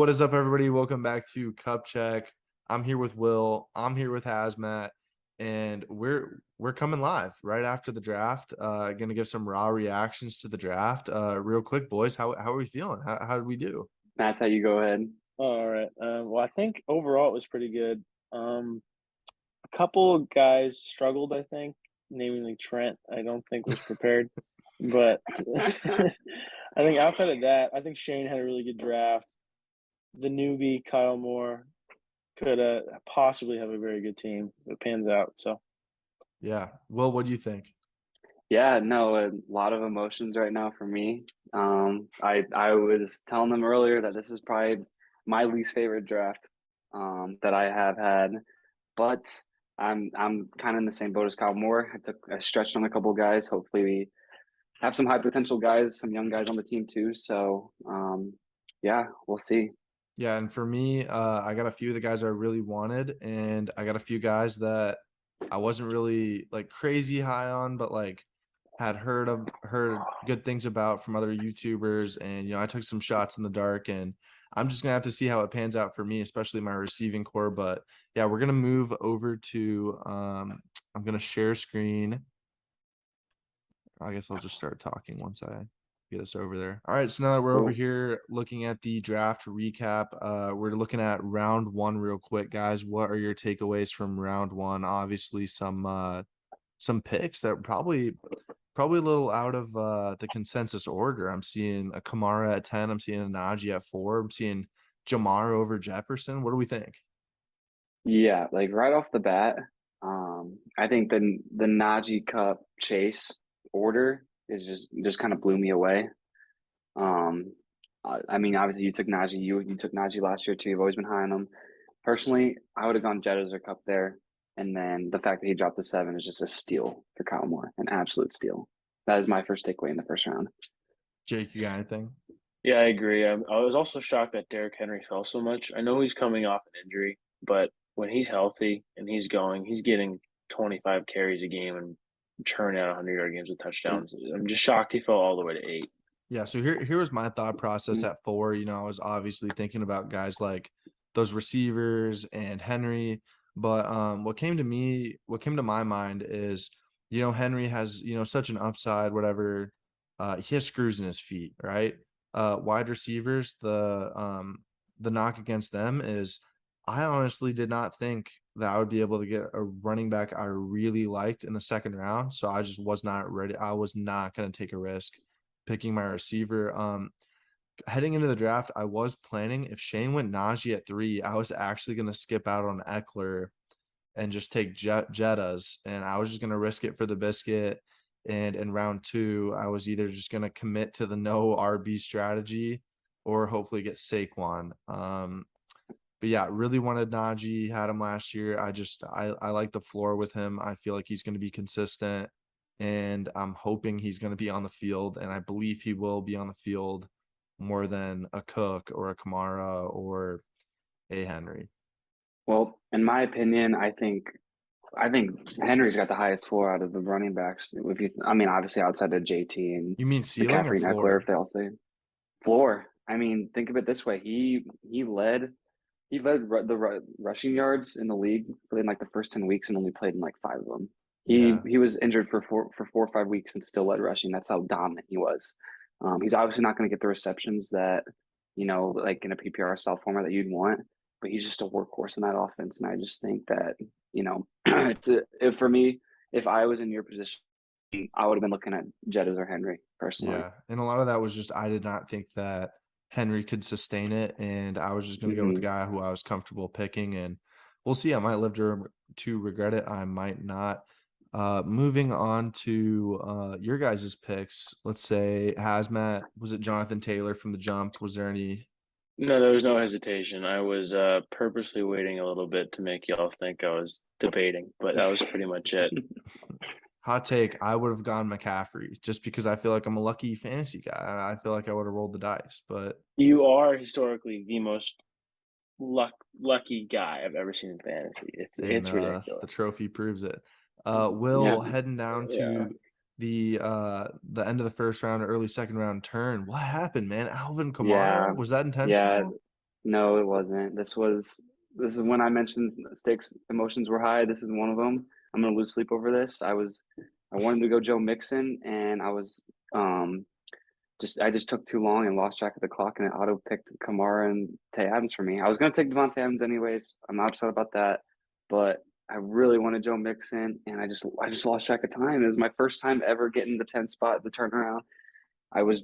What is up, everybody? Welcome back to Cup Check. I'm here with Will. I'm here with Hazmat, and we're coming live right after the draft. Gonna give some raw reactions to the draft. Real quick, boys. How are we feeling? How did we do? That's how you go ahead. All right. Well, I think overall it was pretty good. A couple of guys struggled, I think, namely Trent. I don't think was prepared, but I think outside of that, I think Shane had a really good draft. The newbie Kyle Moore could possibly have a very good team if it pans out. So Yeah. Will, what do you think? Yeah, no, a lot of emotions right now for me. I was telling them earlier that this is probably my least favorite draft that I have had, but I'm kind of in the same boat as Kyle Moore. I stretched on a couple of guys. Hopefully, we have some high potential guys, some young guys on the team too. So, yeah, we'll see. Yeah, and for me, I got a few of the guys I really wanted, and I got a few guys that I wasn't really like crazy high on, but like had heard good things about from other YouTubers, and I took some shots in the dark, and I'm just gonna have to see how it pans out for me, especially my receiving core. But yeah, we're gonna move over to I'm gonna share screen. I guess I'll just start talking once I get us over there. All right, so now that we're over Cool. here looking at the draft recap, we're looking at round one real quick, guys. What are your takeaways from round one? Obviously, some picks that probably a little out of the consensus order. I'm seeing a Kamara at 10. I'm seeing a Najee at 4. I'm seeing Jamar over Jefferson. What do we think? Yeah, like right off the bat, I think the Najee Cup chase order is just kind of blew me away. Um, I mean, obviously you took Najee, you took Najee last year too. You've always been high on him. Personally, I would have gone Jett as a Cup there, and then the fact that he dropped to 7 is just a steal for Kyle Moore, an absolute steal. That is my first takeaway in the first round. Jake, you got anything? yeah, I agree. I was also shocked that Derrick Henry fell so much. I know he's coming off an injury, but when he's healthy and he's going, he's getting 25 carries a game and churning out 100-yard games with touchdowns. I'm just shocked he fell all the way to 8. Yeah, so here was my thought process at 4. I was obviously thinking about guys like those receivers and Henry, but what came to my mind is, Henry has, such an upside, whatever. He has screws in his feet, right? Wide receivers, the knock against them is I honestly did not think that I would be able to get a running back I really liked in the second round. So I just was not ready. I was not going to take a risk picking my receiver. Heading into the draft, I was planning if Shane went Najee at 3, I was actually going to skip out on Eckler and just take Jettas, and I was just going to risk it for the biscuit. And in round 2, I was either just going to commit to the no RB strategy or hopefully get Saquon. But yeah, really wanted Najee, had him last year. I like the floor with him. I feel like he's going to be consistent, and I'm hoping he's going to be on the field, and I believe he will be on the field more than a Cook or a Kamara or a Henry. Well, in my opinion, I think Henry's got the highest floor out of the running backs. I mean, obviously outside of JT and You mean ceiling or McCaffrey and Eckler, floor? if they all say floor. I mean, think of it this way: he led the rushing yards in the league for in like the first 10 weeks and only played in like 5 of them. He Yeah. he was injured for 4 or 5 weeks and still led rushing. That's how dominant he was. He's obviously not going to get the receptions that like in a PPR style format that you'd want, but he's just a workhorse in that offense. And I just think that if for me, if I was in your position, I would have been looking at Jettas or Henry personally. Yeah, and a lot of that was just I did not think that Henry could sustain it, and I was just going to go with the Hmm. guy who I was comfortable picking, and we'll see. I might live to regret it. I might not. Moving on to your guys' picks. Let's say Hazmat, was it Jonathan Taylor from the jump? Was there any No, there was no hesitation. I was purposely waiting a little bit to make y'all think I was debating, but that was pretty much it. hot take? I would have gone McCaffrey just because I feel like I'm a lucky fantasy guy. I feel like I would have rolled the dice, but You are historically the most lucky guy I've ever seen in fantasy. and It's the ridiculous. trophy proves it. Yeah. Will, heading down Yeah. to the end of the first round, early second round turn. What happened, man? Alvin Yeah. Kamara? Was that Yeah. intentional? No, it wasn't. This is when I mentioned stakes emotions were high. This is one of them. I'm gonna lose sleep over this. I wanted to go Joe Mixon, and um I just took too long and lost track of the clock, and it auto picked Kamara and Tay Adams for me. I was gonna take Devontae Adams anyways. I'm not upset about that, but I really wanted Joe Mixon, and I just lost track of time. It was my first time ever getting the 10 spot, the turnaround. I was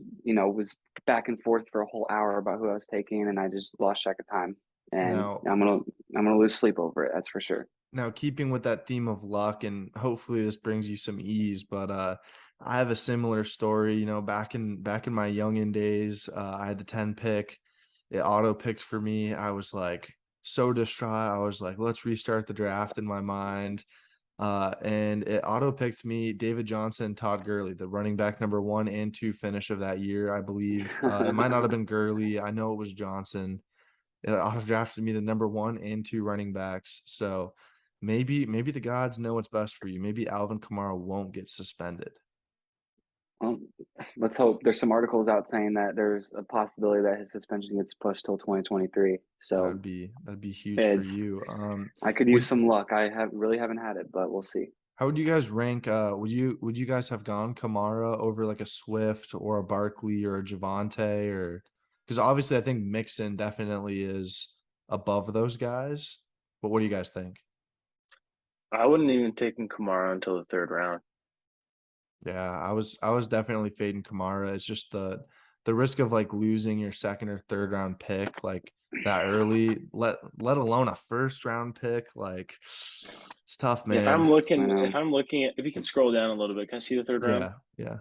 back and forth for a whole hour about who I was taking, and I just lost track of time. And Now, I'm gonna lose sleep over it. That's for sure. keeping with that theme of luck, and hopefully this brings you some ease, but I have a similar story. Back in my youngin days, I had the 10 pick. It auto picked for me. I was like so distraught. I was like, let's restart the draft in my mind. And it auto picked me David Johnson, Todd Gurley, the running back number 1 and 2 finish of that year, I believe. It might not have been Gurley. I know it was Johnson. It auto drafted me the number 1 and 2 running backs. So maybe the gods know what's best for you. Maybe Alvin Kamara won't get suspended. Well, let's hope. There's some articles out saying that there's a possibility that his suspension gets pushed till 2023. So That'd be huge for it's you. I could use Would some luck. I haven't had it, but we'll see. How would you guys rank? Would you guys have gone Kamara over like a Swift or a Barkley or a Javante, or because obviously I think Mixon definitely is above those guys. But what do you guys think? I wouldn't even taken Kamara until the third round. Yeah, I was definitely fading Kamara. It's just the risk of like losing your second or third round pick like that early, let alone a first round pick. Like it's tough, Yeah, man. I if know. I'm looking at, if you can scroll down a little bit, can I see the third round? Yeah, yeah.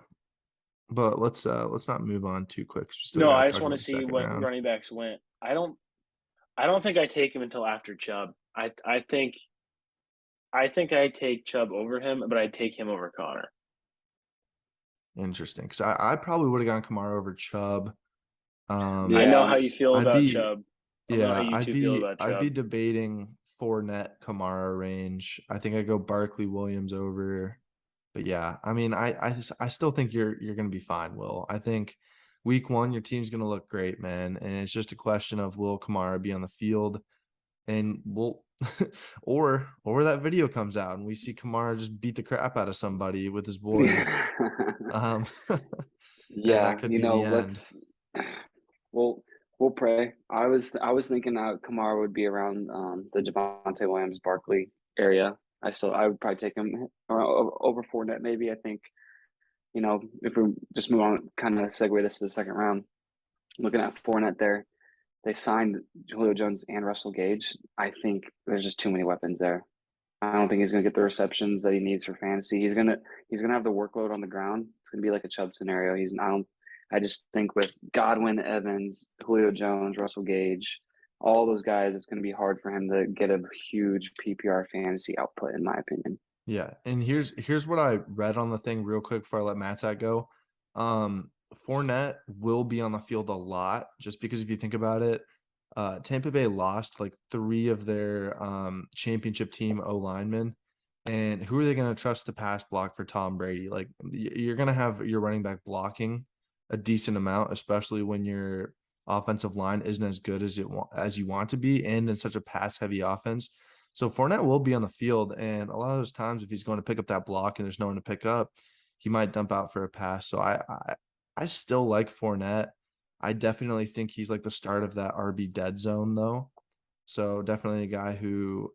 But let's not move on too quick. 'Cause we still No, gotta I just talk want about to the see second what round. running backs went. I don't think I take him until after Chubb. I think I take Chubb over him, but I take him over Connor. Interesting. Because I probably would have gone Kamara over Chubb. I know Yeah. how you feel I'd about be Chubb. I know how yeah, you I'd two feel be about I'd be Chubb. debating Fournette Kamara range. I think I go Barkley Williams over. But yeah, I mean, I still think you're gonna be fine, Will. I think week 1 your team's gonna look great, man, and it's just a question of will Kamara be on the field, and we'll or that video comes out and we see Kamara just beat the crap out of somebody with his boys. Um, and that Yeah, could be the end. we'll we'll pray. I was thinking that Kamara would be around the Javante Williams Barkley area. I would probably take him over Fournette maybe. I think, if we just move on, kind of segue this to the second round. Looking at Fournette there, they signed Julio Jones and Russell Gage. I think there's just too many weapons there. I don't think he's going to get the receptions that he needs for fantasy. He's gonna have the workload on the ground. It's going to be like a Chubb scenario. I just think with Godwin, Evans, Julio Jones, Russell Gage, all those guys, it's going to be hard for him to get a huge PPR fantasy output, in my opinion. Yeah, and here's what I read on the thing real quick before I let Matt go. Fournette will be on the field a lot just because if you think about it, Tampa Bay lost like 3 of their championship team O linemen, and who are they going to trust to pass block for Tom Brady? Like you're going to have your running back blocking a decent amount, especially when your offensive line isn't as good as you want to be, and in such a pass heavy offense. So Fournette will be on the field, and a lot of those times, if he's going to pick up that block and there's no one to pick up, he might dump out for a pass. So I still like Fournette. I definitely think he's like the start of that RB dead zone, though. So definitely a guy who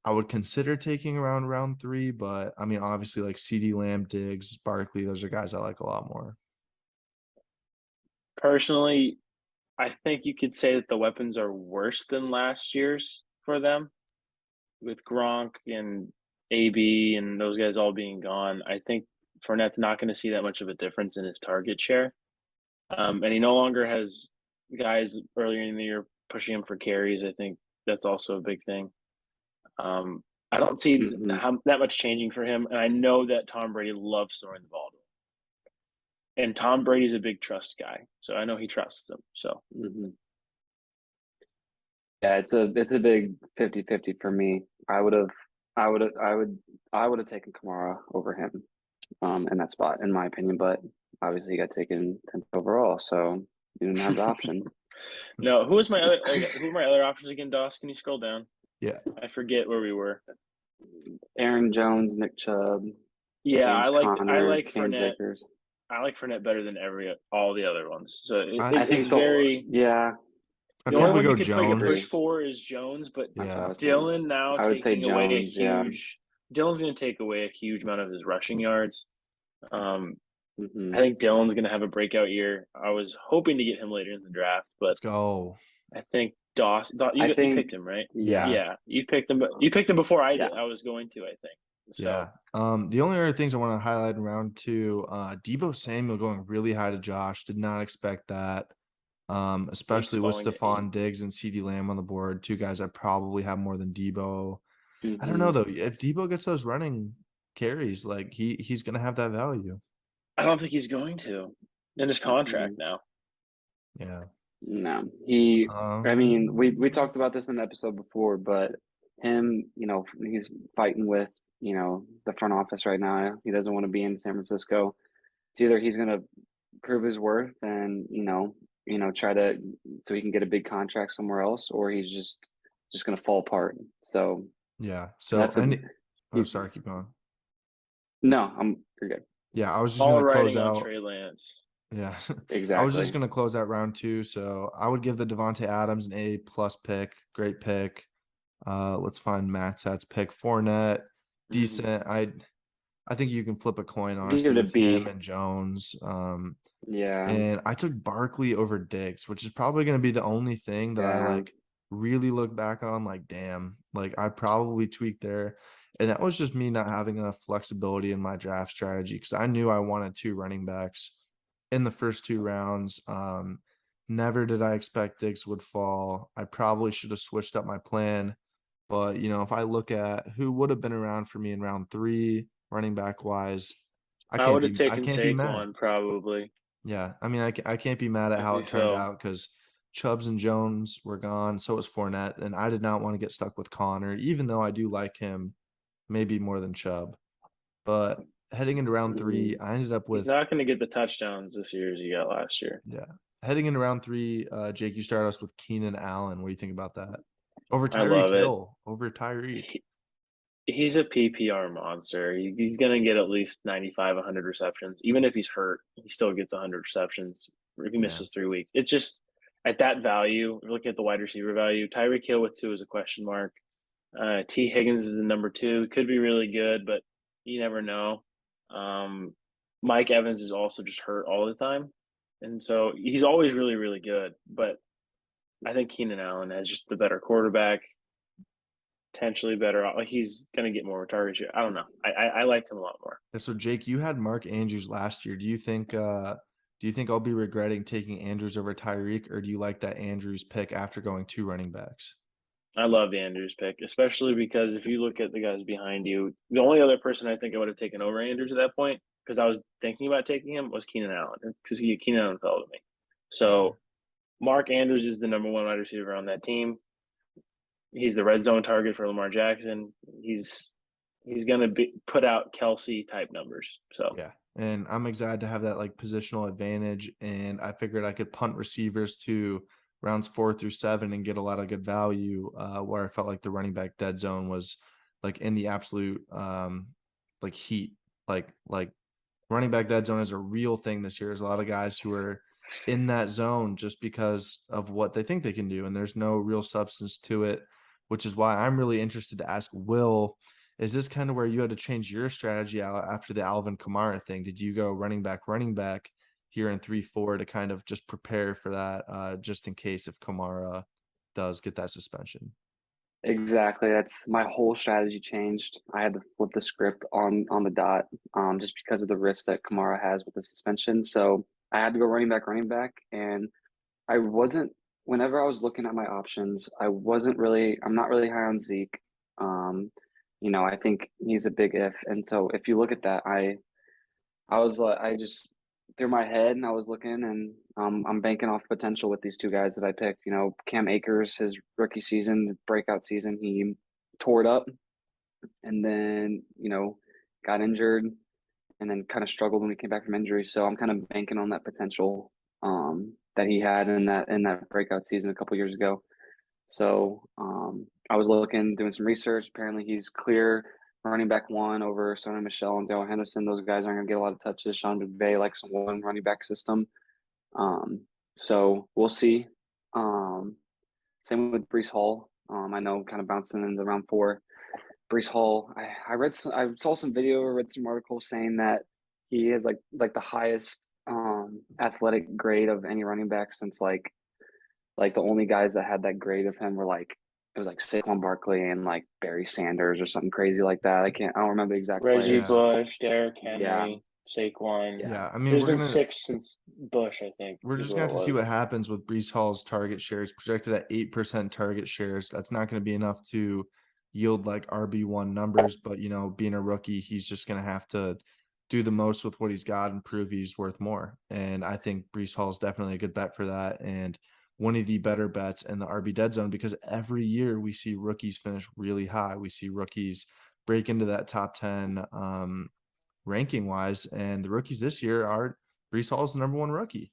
I would consider taking around round 3. But I mean, obviously, like CeeDee Lamb, Diggs, Barkley, those are guys I like a lot more. Personally, I think you could say that the weapons are worse than last year's for them, with Gronk and AB and those guys all being gone. I think Fournette's not going to see that much of a difference in his target share. And he no longer has guys earlier in the year pushing him for carries. I think that's also a big thing. I don't see Mm-hmm. that much changing for him. And I know that Tom Brady loves throwing the ball to him. And Tom Brady's a big trust guy. So I know he trusts him. So Mm-hmm. Yeah, it's a big 50-50 for me. I would have taken Kamara over him in that spot, in my opinion, but obviously he got taken 10th overall, so you didn't have the option. No, who was my other? Who were my other options again? Doss, can you scroll down? Yeah. I forget where we were. Aaron Jones, Nick Chubb, Yeah, James I Conner, like Cam Fournette. Akers. I like Fournette better than all the other ones. So I it's very. I'd The only probably one you go could make a push Jones. for is Jones, but That's what I Yeah. was saying. Dylan now I would say taking away a Jones, yeah. huge. Dylan's going to take away a huge amount of his rushing yards. I Hmm. think Dylan's going to have a breakout year. I was hoping to get him later in the draft, but Let's go. I think you picked him, right? Yeah. Yeah, you picked him. But you picked him before I did. Yeah. I was going to, I think. So Yeah. The only other things I want to highlight in round 2, Debo Samuel going really high to Josh. Did not expect that. Especially with falling to Stephon Diggs and CeeDee Lamb on the board, 2 guys that probably have more than Debo. I don't Mhm. know though. If Debo gets those running carries, like he's gonna have that value. I don't think he's going to in his contract now. Yeah. No, I mean, we talked about this in the episode before, but him, he's fighting with, the front office right now. He doesn't want to be in San Francisco. It's either he's going to prove his worth and, try to, so he can get a big contract somewhere else, or he's just going to fall apart. So Yeah. So that's sorry, keep going. No, you're good. Yeah, I was just All gonna close riding on out. Trey Lance. Yeah. I was Exactly. just gonna close out round 2. So I would give the Devontae Adams an A+ pick. Great pick. Let's find Matt Sat's pick. Fournette, decent. I think you can flip a coin, Give honestly, it a with him B. and Jones. Yeah. And I took Barkley over Diggs, which is probably going to be the only thing that I Yeah. like really look back on. Like, damn, like I probably tweaked there. And that was just me not having enough flexibility in my draft strategy because I knew I wanted 2 running backs in the first 2 rounds. Never did I expect Diggs would fall. I probably should have switched up my plan. But, if I look at who would have been around for me in round 3, running back wise, I I can't would have be I taken can't be mad. Saquon probably. Yeah, I mean, I can't be mad at If how he it turned fell. out because Chubbs and Jones were gone, so was Fournette, and I did not want to get stuck with Connor, even though I do like him maybe more than Chubb. But heading into round 3, I ended up He's with not going to get the touchdowns this year as he got last year. yeah. Heading into round 3, Jake, you started us with Keenan Allen. What do you think about that? Over I love Tyreek it. Hill, over Tyreek. He's a PPR monster. He's going to get at least 95, 100 receptions. Even if he's hurt, he still gets 100 receptions. If he misses 3 weeks, it's just at that value. Looking at the wide receiver value, Tyreek Hill with 2 is a question mark. T. Higgins is the number 2. Could be really good, but you never know. Mike Evans is also just hurt all the time, and so he's always really, really good. But I think Keenan Allen has just the better quarterback. Potentially better. Like he's gonna get more targets. I don't know. I liked him a lot more. Yeah, so Jake, you had Mark Andrews last year. Do you think I'll be regretting taking Andrews over Tyreek, or do you like that Andrews pick after going 2 running backs? I love the Andrews pick, especially because if you look at the guys behind you, the only other person I think I would have taken over Andrews at that point, because I was thinking about taking him, was Keenan Allen, because Keenan Allen fell to me. So Mark Andrews is the number 1 wide receiver on that team. He's the red zone target for Lamar Jackson. He's gonna put out Kelsey type numbers. So Yeah, and I'm excited to have that like positional advantage, and I figured I could punt receivers to rounds 4 through 7 and get a lot of good value. Where I felt like the running back dead zone was like in the absolute like heat, like running back dead zone is a real thing this year. There's a lot of guys who are in that zone just because of what they think they can do, and there's no real substance to it, which is why I'm really interested to ask Will, is this kind of where you had to change your strategy after the Alvin Kamara thing? Did you go running back here in 3-4 to kind of just prepare for that, just in case if Kamara does get that suspension? Exactly. That's my whole strategy changed. I had to flip the script on the dot, just because of the risk that Kamara has with the suspension. So I had to go running back, and I wasn't. Whenever I was looking at my options, I'm not really high on Zeke. I think he's a big if, and so if you look at that, I was like, I just threw my head and I was looking, and I'm banking off potential with these 2 guys that I picked. Cam Akers, his rookie season, breakout season, he tore it up, and then got injured, and then kind of struggled when he came back from injury. So I'm kind of banking on that potential that he had in that breakout season a couple years ago. So I was doing some research. Apparently, he's clear running back one over Sonny Michel and Darrell Henderson. Those guys aren't going to get a lot of touches. Sean McVay likes one running back system. So we'll see. Same with Breece Hall. I know kind of bouncing into round 4. Breece Hall. I saw some video or read some articles saying that he has like the highest athletic grade of any running back since like the only guys that had that grade of him were like it was like Saquon Barkley and like Barry Sanders or something crazy like that. I don't remember the exact Reggie players. Yeah. Bush, Derrick Henry, Yeah. Saquon. Yeah. Yeah, I mean, There's been 6 since Bush, I think. we're is just what going it to have to see was. what happens with Brees Hall's target shares projected at 8% target shares. That's not going to be enough to yield like RB1 numbers, but being a rookie, he's just going to have to do the most with what he's got and prove he's worth more. And I think Brees Hall is definitely a good bet for that. And one of the better bets in the RB dead zone, because every year we see rookies finish really high. We see rookies break into that top 10 ranking wise. And the rookies this year are Brees Hall is the number 1 rookie.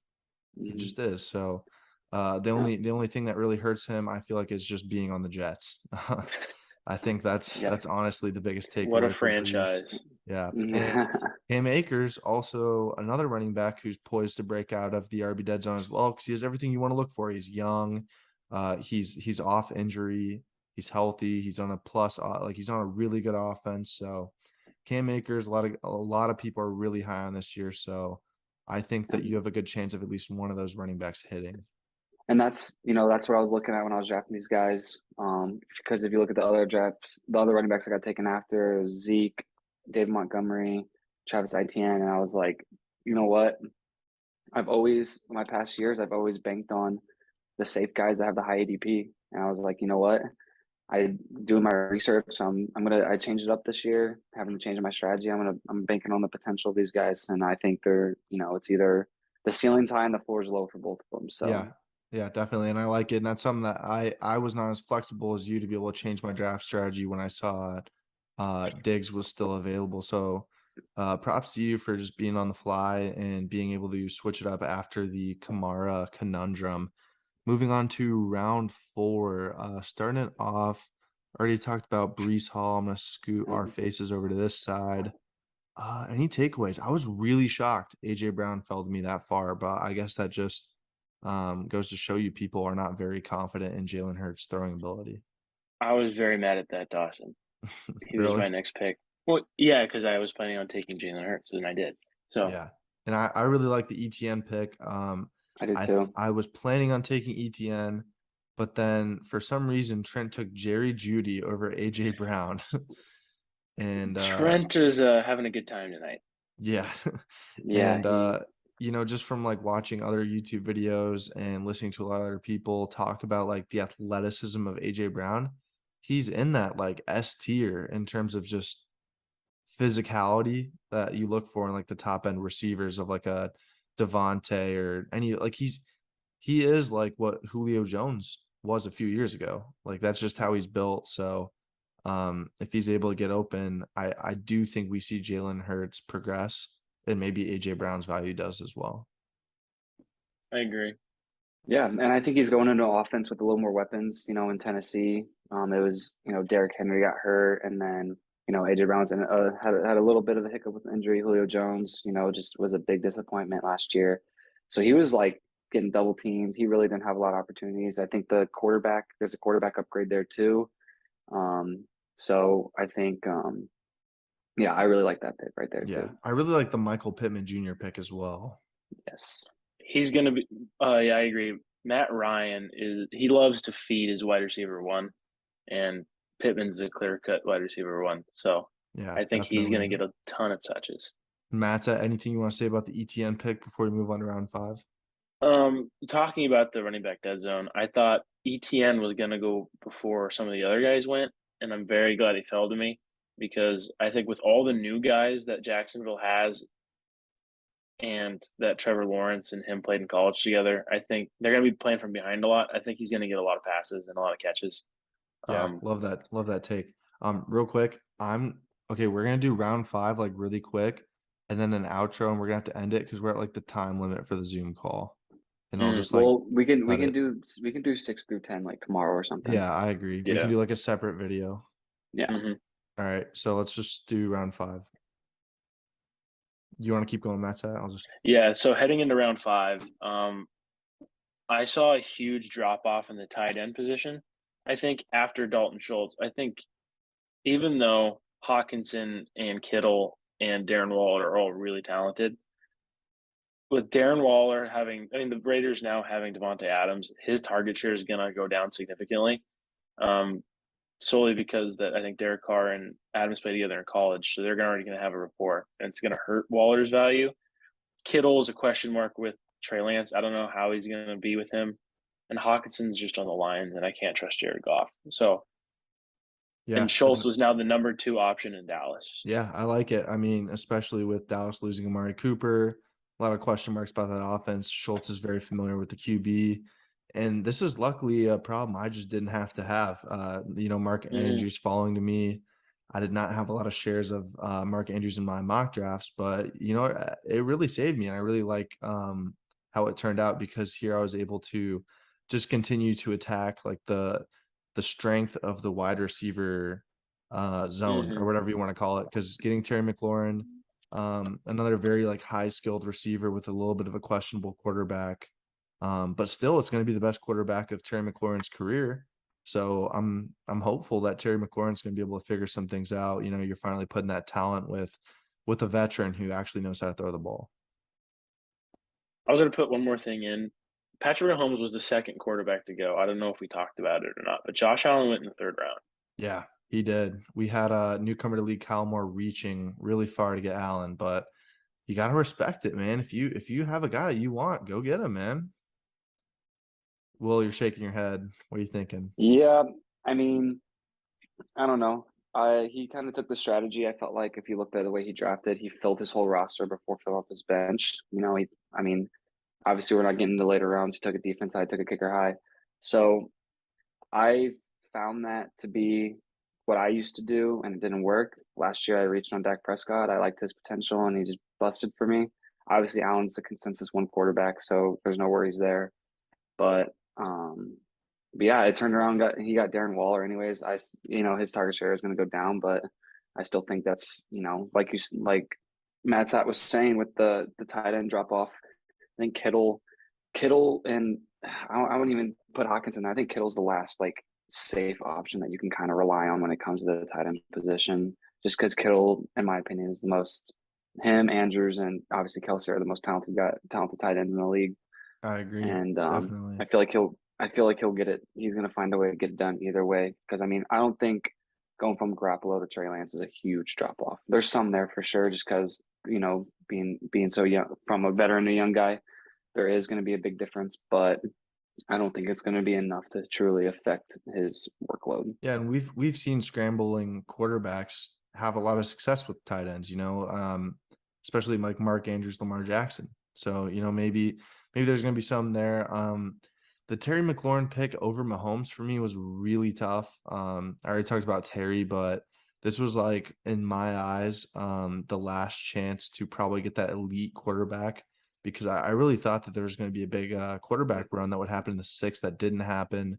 He Mhm. just is. So the only thing that really hurts him, I feel like, is just being on the Jets. I think that's honestly the biggest takeaway. What a for Brees. franchise. Yeah. And Cam Akers, also another running back who's poised to break out of the RB dead zone as well, because he has everything you want to look for. He's young, he's off injury, he's healthy, he's on a plus, like he's on a really good offense. So Cam Akers, a lot of people are really high on this year. So I think that you have a good chance of at least one of those running backs hitting. And that's what I was looking at when I was drafting these guys. Because if you look at the other drafts, the other running backs I got taken after, it was Zeke, Dave Montgomery, Travis Etienne, and I was like, you know what? My past years, I've always banked on the safe guys that have the high ADP, and I was like, you know what? I doing my research. So I changed it up this year, having to change my strategy. I'm banking on the potential of these guys, and I think they're it's either the ceiling's high and the floor's low for both of them. So Yeah, definitely. And I like it. And that's something that I was not as flexible as you to be able to change my draft strategy when I saw Diggs was still available. So props to you for just being on the fly and being able to switch it up after the Kamara conundrum. Moving on to round 4, starting it off, already talked about Brees Hall. I'm going to scoot our faces over to this side. Any takeaways? I was really shocked AJ Brown fell to me that far, but I guess that just goes to show you people are not very confident in Jalen Hurts' throwing ability. I was very mad at that, Dawson. He was Really? my next pick. Well, yeah, because I was planning on taking Jalen Hurts, and I did. So Yeah. And I really like the ETN pick. I did too. I was planning on taking ETN, but then for some reason Trent took Jerry Jeudy over AJ Brown. And Trent is having a good time tonight. yeah. Yeah, And just from like watching other YouTube videos and listening to a lot of other people talk about like the athleticism of AJ Brown, he's in that like S tier in terms of just physicality that you look for in like the top end receivers of like a Devontae or any like he is like what Julio Jones was a few years ago. Like that's just how he's built. So if he's able to get open, I do think we see Jalen Hurts progress, and maybe AJ Brown's value does as well. I agree. yeah, and I think he's going into offense with a little more weapons. In Tennessee, it was Derrick Henry got hurt, and then AJ Brown's had a little bit of a hiccup with injury. Julio Jones, just was a big disappointment last year. So he was like getting double teamed. He really didn't have a lot of opportunities. I think there's a quarterback upgrade there too. So I think, yeah, I really like that pick right there Yeah, too. I really like the Michael Pittman Jr. pick as well. Yes. He's gonna be. Yeah, I agree. Matt Ryan he loves to feed his wide receiver one, and Pittman's a clear cut wide receiver one. So Yeah, I think he's gonna definitely. get a ton of touches. Matt, anything you want to say about the ETN pick before we move on to round 5? Talking about the running back dead zone, I thought ETN was gonna go before some of the other guys went, and I'm very glad he fell to me because I think with all the new guys that Jacksonville has and that Trevor Lawrence and him played in college together, I think they're going to be playing from behind a lot. I think he's going to get a lot of passes and a lot of catches. Yeah, love that. Love that take. Real quick, we're gonna do round 5 like really quick, and then an outro, and we're gonna have to end it because we're at like the time limit for the Zoom call. and I'll just like Well, we can cut it. we can do 6 through 10 like tomorrow or something. Yeah, I agree. We can Yeah. do like a separate video. Yeah. hmm All right, so let's just do round 5. You want to keep going, Matt? I'll just Yeah. So heading into round 5, I saw a huge drop off in the tight end position. I think after Dalton Schultz, I think even though Hawkinson and Kittle and Darren Waller are all really talented, with Darren Waller having, I mean, the Raiders now having Devontae Adams, his target share is going to go down significantly. Solely because that I think Derek Carr and Adams played together in college, so they're already going to have a rapport, and it's going to hurt Waller's value. Kittle is a question mark with Trey Lance. I don't know how he's going to be with him, and Hawkinson's just on the Lions, and I can't trust Jared Goff. So, yeah. and Schultz was now the number 2 option in Dallas. Yeah, I like it. I mean, especially with Dallas losing Amari Cooper, a lot of question marks about that offense. Schultz is very familiar with the QB. And this is luckily a problem I just didn't have to have. Mark Andrews falling to me. I did not have a lot of shares of Mark Andrews in my mock drafts, but it really saved me. And I really like how it turned out, because here I was able to just continue to attack like the strength of the wide receiver zone or whatever you want to call it. Because getting Terry McLaurin, another very like high skilled receiver with a little bit of a questionable quarterback. But still, it's going to be the best quarterback of Terry McLaurin's career. So I'm hopeful that Terry McLaurin's going to be able to figure some things out. You're finally putting that talent with a veteran who actually knows how to throw the ball. I was going to put one more thing in. Patrick Mahomes was the second quarterback to go. I don't know if we talked about it or not, but Josh Allen went in the 3rd round. Yeah, he did. We had a newcomer to league, Kyle Moore, reaching really far to get Allen, but you got to respect it, man. If you have a guy you want, go get him, man. Will, you're shaking your head. What are you thinking? Yeah, I mean, I don't know. He kind of took the strategy. I felt like if you looked at the way he drafted, he filled his whole roster before filling up his bench. I mean, obviously we're not getting into later rounds. He took a defense high, took a kicker high. So I found that to be what I used to do, and it didn't work. Last year I reached on Dak Prescott. I liked his potential, and he just busted for me. Obviously, Allen's the consensus 1 quarterback, so there's no worries there. But yeah, it turned around. He got Darren Waller. Anyways, his target share is going to go down, but I still think that's like Matt Satt was saying with the tight end drop off. I think Kittle, and I wouldn't even put Hawkinson. I think Kittle's the last like safe option that you can kind of rely on when it comes to the tight end position. Just because Kittle, in my opinion, is the most. Him, Andrews, and obviously Kelce are the most talented tight ends in the league. I agree. And Definitely. I feel like he'll get it. He's going to find a way to get it done either way. Because I mean, I don't think going from Garoppolo to Trey Lance is a huge drop off. There's some there for sure, just because being so young, from a veteran to a young guy, there is going to be a big difference. But I don't think it's going to be enough to truly affect his workload. Yeah, and we've seen scrambling quarterbacks have a lot of success with tight ends. Especially like Mark Andrews, Lamar Jackson. So maybe there's going to be some there. The Terry McLaurin pick over Mahomes for me was really tough. I already talked about Terry, but this was like, in my eyes, the last chance to probably get that elite quarterback, because I really thought that there was going to be a big quarterback run that would happen in the 6th. That didn't happen.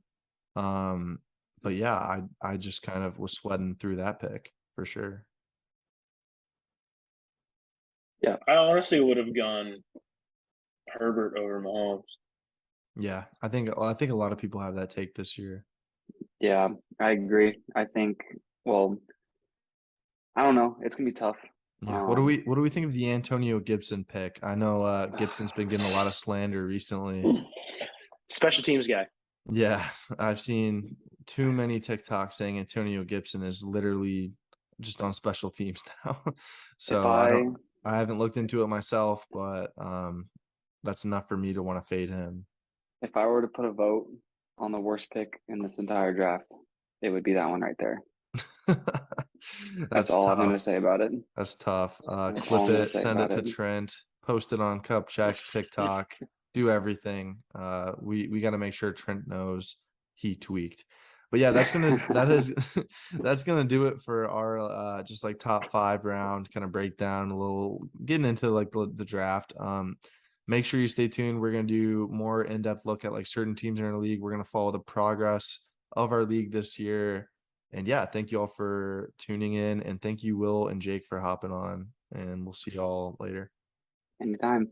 But yeah, I just kind of was sweating through that pick for sure. Yeah, I honestly would have gone Herbert over Mahomes. Yeah, I think a lot of people have that take this year. Yeah, I agree. I think, well, I don't know. It's gonna be tough. Yeah. What do we think of the Antonio Gibson pick? I know Gibson's been getting a lot of slander recently. Special teams guy. Yeah, I've seen too many TikToks saying Antonio Gibson is literally just on special teams now. So I haven't looked into it myself, but that's enough for me to want to fade him. If I were to put a vote on the worst pick in this entire draft, it would be that one right there. That's all tough. I'm going to say about it. That's tough. Clip it, send it to Trent, post it on Cup Check, TikTok, do everything. We got to make sure Trent knows he tweaked. But yeah, that's gonna do it for our just like top 5 round kind of breakdown, a little getting into like the draft. make sure you stay tuned. We're gonna do more in-depth look at like certain teams in our league. We're gonna follow the progress of our league this year. And yeah, thank you all for tuning in, and thank you, Will and Jake, for hopping on. And we'll see y'all later. Anytime.